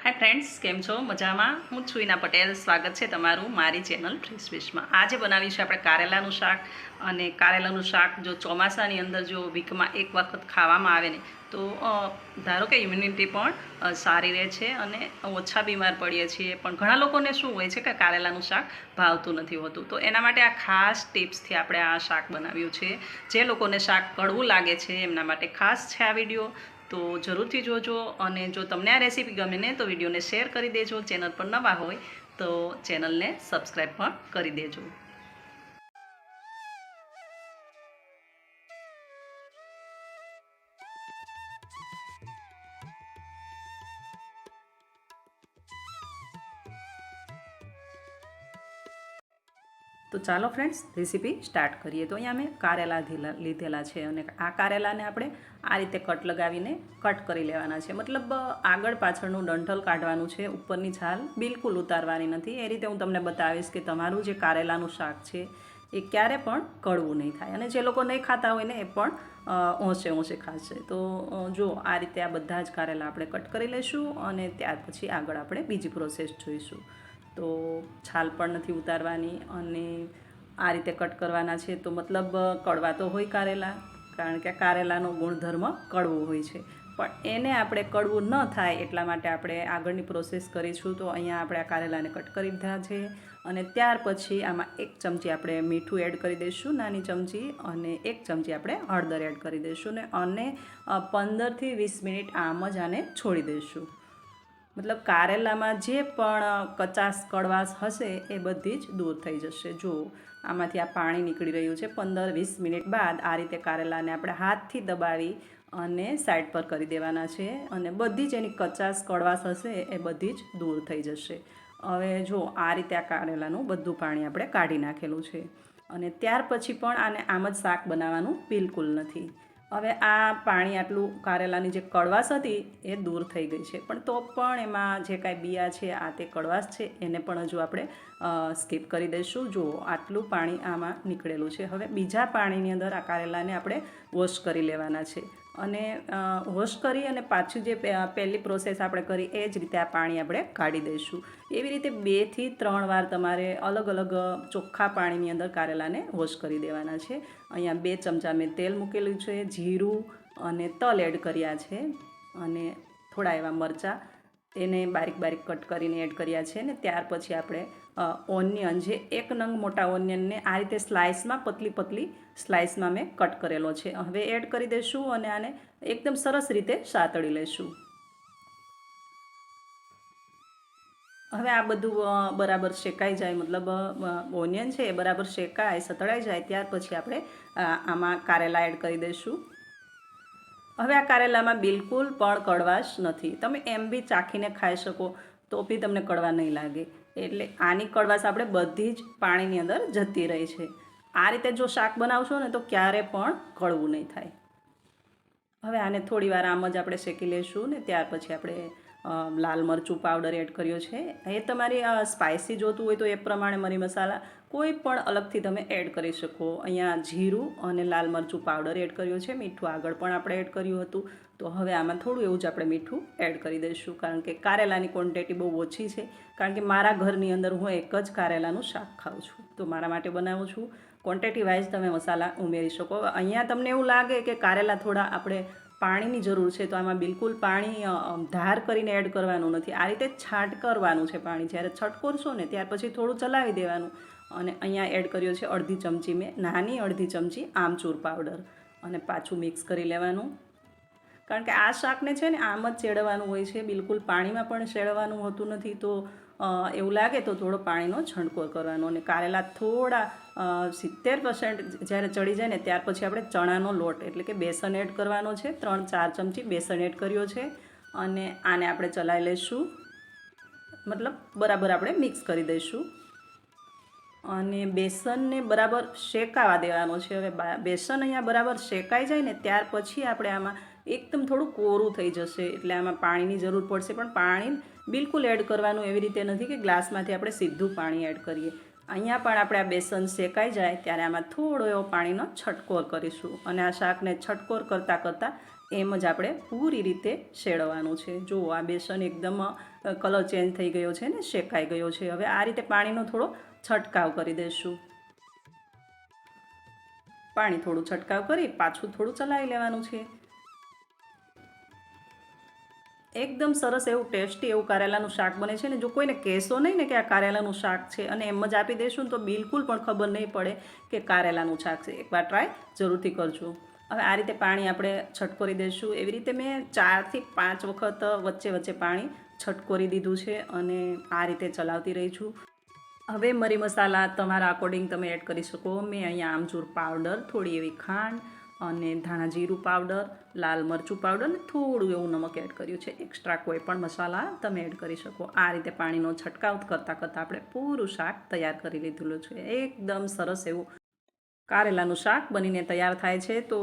Hi friends, કેમ છો? મજામાં? હું છું ઈના પટેલ. સ્વાગત છે તમારું મારી ચેનલ ફ્રેશ વીશમાં. આજે બનાવ્યું છે આપણે કારેલાનું શાક. અને કારેલાનું શાક જો ચોમાસાની અંદર જો વીકમાં એક વખત ખાવામાં આવે ને તો ધારો કે ઇમ્યુનિટી પણ સારી રહે છે અને ઓછા બીમાર પડીએ છીએ. પણ ઘણા લોકોને શું હોય છે કે કારેલાનું શાક ભાવતું નથી હોતું, તો એના માટે આ ખાસ ટિપ્સથી આપણે આ શાક બનાવ્યું છે. જે લોકોને શાક કડવું લાગે છે એમના માટે ખાસ છે આ વિડીયો, તો જરૂરથી જોજો. અને જો તમને આ રેસીપી ગમે ને તો વિડીયોને શેર કરી દેજો. ચેનલ પર નવા હોય તો ચેનલને સબસ્ક્રાઈબ પણ કરી દેજો. તો ચાલો ફ્રેન્ડ્સ, રેસીપી સ્ટાર્ટ કરીએ. તો અહીંયા મેં કારેલા લીધેલા છે અને આ કારેલાને આપણે આ રીતે કટ લગાવીને કટ કરી લેવાના છે. મતલબ આગળ પાછળનું ડંઠલ કાઢવાનું છે, ઉપરની છાલ બિલકુલ ઉતારવાની નથી. એ રીતે હું તમને બતાવીશ કે તમારું જે કારેલાનું શાક છે એ ક્યારે પણ કડવું નહીં થાય. અને જે લોકો નહીં ખાતા હોય ને એ પણ ઓછે ખાશે. તો જો આ રીતે આ બધા જ કારેલા આપણે કટ કરી લઈશું અને ત્યાર પછી આગળ આપણે બીજી પ્રોસેસ જોઈશું. તો છાલ પણ નથી ઉતારવાની અને આ રીતે કટ કરવાના છે. તો મતલબ કડવા તો હોય કારેલા, કારણ કે કારેલાનો ગુણધર્મ કડવું હોય છે, પણ એને આપણે કડવું ન થાય એટલા માટે આપણે આગળની પ્રોસેસ કરીશું. તો અહીંયા આપણે આ કારેલાને કટ કરી દીધા છે અને ત્યાર પછી આમાં 1 ચમચી આપણે મીઠું એડ કરી દઈશું, નાની ચમચી, અને 1 ચમચી આપણે હળદર એડ કરી દઈશું અને 15થી 20 મિનિટ આમ જ આને છોડી દઈશું. મતલબ કારેલામાં જે પણ કચાશ કડવાશ હશે એ બધી જ દૂર થઈ જશે. જો આમાંથી આ પાણી નીકળી રહ્યું છે. 15-20 મિનિટ બાદ આ રીતે કારેલાને આપણે હાથથી દબાવી અને સાઈડ પર કરી દેવાના છે અને બધી જ એની કચાશ કડવાશ હશે એ બધી જ દૂર થઈ જશે. હવે જો આ રીતે આ કારેલાનું બધું પાણી આપણે કાઢી નાખેલું છે અને ત્યાર પછી પણ આને આમ જ શાક બનાવવાનું બિલકુલ નથી. હવે આ પાણી આટલું કારેલાની જે કડવાશ હતી એ દૂર થઈ ગઈ છે, પણ તો પણ એમાં જે કાંઈ બિયા છે, આ તે કડવાશ છે, એને પણ હજુ આપણે સ્કીપ કરી દઈશું. જુઓ આટલું પાણી આમાં નીકળેલું છે. હવે બીજા પાણીની અંદર આ કારેલાને આપણે વોશ કરી લેવાના છે અને વોશ કરી અને પાછું જે પહેલી પ્રોસેસ આપણે કરી એ જ રીતે આ પાણી આપણે કાઢી દઈશું. એવી રીતે 2 થી 3 વાર તમારે અલગ અલગ ચોખ્ખા પાણીની અંદર કારેલાને વોશ કરી દેવાના છે. અહીંયા 2 ચમચા મેં તેલ મૂકેલું છે, જીરું અને તલ એડ કર્યા છે અને થોડા એવા મરચાં એને બારીક બારીક કટ કરીને એડ કર્યા છે. ને ત્યાર પછી આપણે ઓનિયન, જે 1 નંગ મોટા ઓનિયનને આ રીતે સ્લાઇસમાં પતલી પતલી સ્લાઇસમાં મેં કટ કરેલો છે, હવે એડ કરી દઈશું અને આને એકદમ સરસ રીતે સાતળી લઈશું. હવે આ બધું બરાબર શેકાઈ જાય, મતલબ ઓનિયન છે એ બરાબર શેકાય, સતળાઈ જાય, ત્યાર પછી આપણે આમાં કારેલા એડ કરી દઈશું. હવે આ કારેલામાં બિલકુલ પણ કડવાશ નથી. તમે એમ બી ચાખીને ખાઈ શકો તો બી તમને કડવા નહીં લાગે. એટલે આની કડવાશ આપણે બધી જ પાણીની અંદર જતી રહી છે. આ રીતે જો શાક બનાવશો ને તો ક્યારે પણ કડવું નહીં થાય. હવે આને થોડી વાર આમ જ આપણે શેકી લઈશું ને ત્યાર પછી આપણે લાલ મરચું પાવડર એડ કર્યો છે. એ તમારી સ્પાઇસી જોતું હોય તો એ પ્રમાણે મરી મસાલા કોઈ પણ અલગથી તમે એડ કરી શકો. અહીંયા જીરું અને લાલ મરચું પાવડર એડ કર્યો છે. મીઠું આગળ પણ આપણે એડ કર્યું હતું, તો હવે આમાં થોડું એવું જ આપણે મીઠું એડ કરી દઈશું, કારણ કે કારેલાની ક્વોન્ટિટી બહુ ઓછી છે. કારણ કે મારા ઘરની અંદર હું એક જ કારેલાનું શાક ખાઉં છું, તો મારા માટે બનાવું છું. ક્વોન્ટિટી વાઇઝ તમે મસાલા ઉમેરી શકો. અહીંયા તમને એવું લાગે કે કારેલા થોડા આપણે પાણીની જરૂર છે, તો આમાં બિલકુલ પાણી ધાર કરીને એડ કરવાનું નથી. આ રીતે છાંટ કરવાનું છે પાણી. જ્યારે છટકોરશો ને ત્યાર પછી થોડું ચલાવી દેવાનું. અને અહીંયા એડ કર્યો છે અડધી ચમચી મેં નાની અડધી ચમચી આમચૂર પાવડર અને પાછું મિક્સ કરી લેવાનું. કારણ કે આ શાકને છે ને આમ જ ચેડવાનું હોય છે, બિલકુલ પાણીમાં પણ શેડવાનું હોતું નથી. તો એવું લાગે તો થોડો પાણીનો છંટકોર કરવાનો. અને કારેલા થોડા 70% જ્યારે ચડી જાય ને ત્યાર પછી આપણે ચણાનો લોટ એટલે કે બેસન એડ કરવાનો છે. 3-4 ચમચી બેસન એડ કર્યો છે અને આને આપણે ચલાવી લઈશું, મતલબ બરાબર આપણે મિક્સ કરી દઈશું અને બેસનને બરાબર શેકાવા દેવાનો છે. હવે બેસન અહીંયા બરાબર શેકાઈ જાય ને ત્યાર પછી આપણે આમાં એકદમ થોડું કોરું થઈ જશે, એટલે આમાં પાણીની જરૂર પડશે, પણ પાણી બિલકુલ એડ કરવાનું એવી રીતે નથી કે ગ્લાસમાંથી આપણે સીધું પાણી એડ કરીએ. અહીંયા પણ આપણે આ બેસન શેકાઈ જાય ત્યારે આમાં થોડો એવો પાણીનો છટકોર કરીશું અને આ શાકને છટકોર કરતાં કરતાં એમ જ આપણે પૂરી રીતે શેડવાનું છે. જુઓ આ બેસન એકદમ કલર ચેન્જ થઈ ગયો છે ને શેકાઈ ગયો છે. હવે આ રીતે પાણીનો થોડો છંટકાવ કરી દઈશું. પાણી થોડું છંટકાવ કરી પાછું થોડું ચલાવી લેવાનું છે. એકદમ સરસ એવું ટેસ્ટી એવું કારેલાનું શાક બને છે ને. જો કોઈને કહેશો નહીં ને કે આ કારેલાનું શાક છે અને એમ જ આપી દેશું ને તો બિલકુલ પણ ખબર નહીં પડે કે કારેલાનું શાક છે. એકવાર ટ્રાય જરૂરથી કરજો. હવે આ રીતે પાણી આપણે છટકોરી દઈશું. એવી રીતે મેં 4 થી 5 વખત વચ્ચે વચ્ચે પાણી છટકોરી દીધું છે અને આ રીતે ચલાવતી રહી છું. હવે મરી મસાલા તમારા અકોર્ડિંગ તમે એડ કરી શકો. મેં અહીંયા આમચૂર પાવડર, થોડી એવી ખાંડ અને ધાણા જીરું પાવડર, લાલ મરચું પાવડર અને થોડું એવું નમક એડ કર્યું છે. એક્સ્ટ્રા કોઈ પણ મસાલા તમે એડ કરી શકો. આ રીતે પાણીનો છંટકાવ કરતાં કરતાં આપણે પૂરું શાક તૈયાર કરી લીધેલું છે. એકદમ સરસ એવું કારેલાનું શાક બનીને તૈયાર થાય છે. તો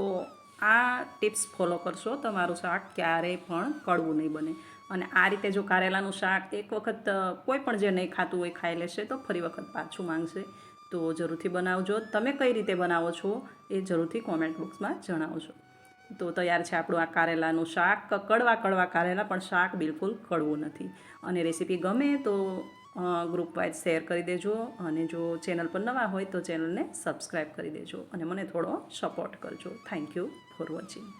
આ ટિપ્સ ફોલો કરશો તમારું શાક ક્યારેય પણ કડવું નહીં બને. અને આ રીતે જો કારેલાનું શાક એક વખત કોઈ પણ જે નહીં ખાતું હોય ખાઈ લેશે તો ફરી વખત પાછું માંગશે. તો જરૂરથી બનાવજો. તમે કઈ રીતે બનાવો છો એ જરૂરથી કોમેન્ટ બોક્સમાં જણાવજો. તો તૈયાર છે આપણું આ કારેલાનું શાક. કડવા કારેલા પણ શાક બિલકુલ કડવું નથી. અને રેસીપી ગમે તો ગ્રુપ વાઇઝ શેર કરી દેજો. અને જો ચેનલ પર નવા હોય તો ચેનલને સબસ્ક્રાઈબ કરી દેજો અને મને થોડો સપોર્ટ કરજો. Thank you for watching.